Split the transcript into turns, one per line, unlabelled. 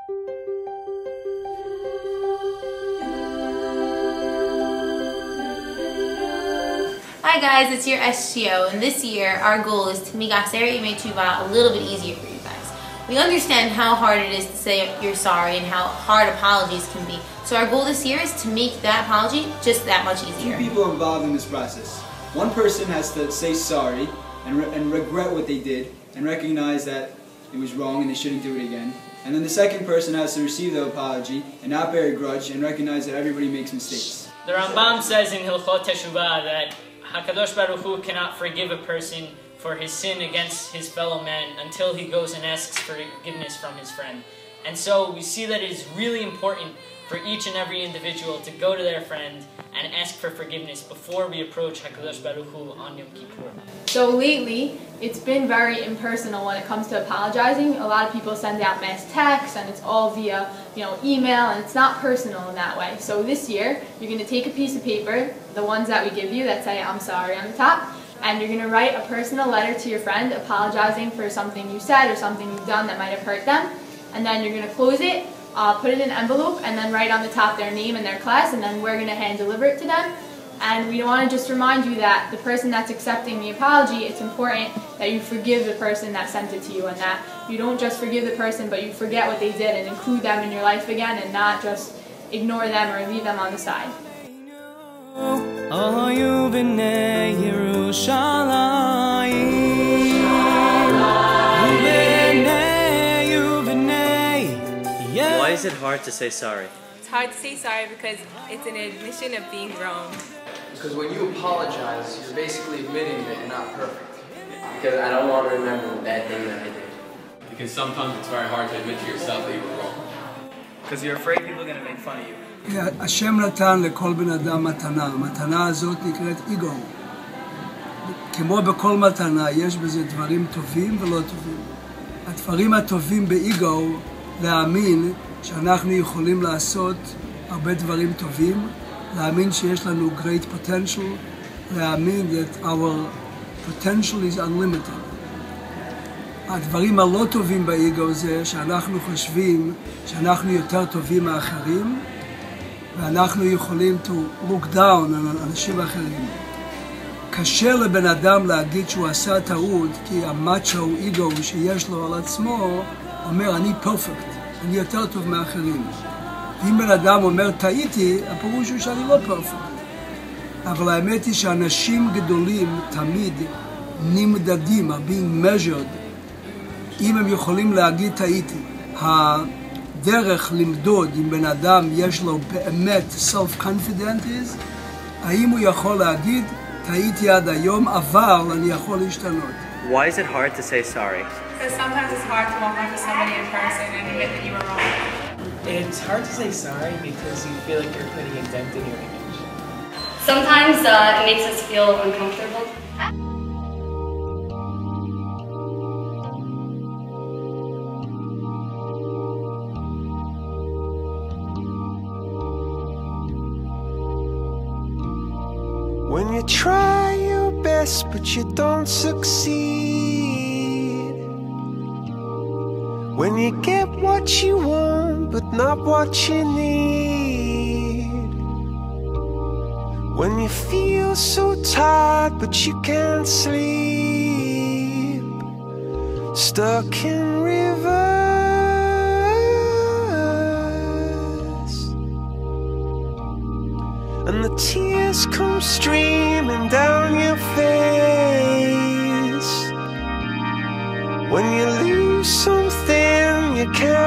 Hi guys, it's your SGO, and this year our goal is to make Aseret Yemei Teshuvah a little bit easier for you guys. We understand how hard it is to say you're sorry and how hard apologies can be. So our goal this year is to make that apology just that much easier.
Two people involved in this process. One person has to say sorry and regret what they did and recognize that it was wrong and they shouldn't do it again. And then the second person has to receive the apology and not bear a grudge and recognize that everybody makes mistakes.
The Rambam says in Hilchot Teshuvah that HaKadosh Baruch Hu cannot forgive a person for his sin against his fellow man until he goes and asks forgiveness from his friend. And so we see that it is really important for each and every individual to go to their friend and ask for forgiveness before we approach HaKadosh Baruch Hu on Yom Kippur.
So lately, it's been very impersonal when it comes to apologizing. A lot of people send out mass texts and it's all via email, and it's not personal in that way. So this year, you're going to take a piece of paper, the ones that we give you that say I'm sorry on the top, and you're going to write a personal letter to your friend apologizing for something you said or something you've done that might have hurt them. And then you're going to close it, put it in an envelope, and then write on the top their name and their class, and then we're going to hand deliver it to them. And we want to just remind you that the person that's accepting the apology, it's important that you forgive the person that sent it to you, and that you don't just forgive the person, but you forget what they did and include them in your life again and not just ignore them or leave them on the side.
Why is it hard to say sorry?
It's hard to say sorry because it's an admission of being wrong.
Because when you apologize, you're basically admitting that you're not perfect.
Because I don't want to remember the bad thing that I did.
Because sometimes it's very hard to admit to yourself that you were wrong.
Because you're afraid people are going to make fun of you.
השם נתן לכל בן אדם מתנה. המתנה הזאת נקראת איגו. כמו בכל מתנה, יש בזה דברים טובים ולא טובים. הדברים הטובים באיגו, להאמין שאנחנו יכולים לעשות הרבה דברים טובים, להאמין שיש לנו great potential, להאמין that our potential is unlimited. הדברים הלא טובים באיגו זה שאנחנו חושבים שאנחנו יותר טובים מאחרים, ואנחנו יכולים to look down על אנשים אחרים. קשה לבן אדם להגיד שהוא עשה טעות, כי המאצ'ו איגו שיש לו על עצמו אומר אני פרפקט, אני יותר טוב מאחרים. ואם בן אדם אומר טעיתי, הפירוש הוא שאני לא פרפקט. אבל האמת היא שאנשים גדולים תמיד נמדדים, are being measured, אם הם יכולים להגיד טעיתי. הדרך למדוד אם בן אדם יש לו באמת self-confident is, האם הוא יכול להגיד טעיתי עד היום, אבל אני יכול להשתנות.
Why is it hard to say sorry?
Because sometimes it's hard to walk up to somebody in person and admit that you were wrong.
It's hard to say sorry because you feel like you're putting a dent in your image.
Sometimes it makes us feel uncomfortable.
When you try your best but you don't succeed, when you get what you want but not what you need, when you feel so tired but you can't sleep, stuck in reverse, and the tears come streaming down your face, when you lose something you can't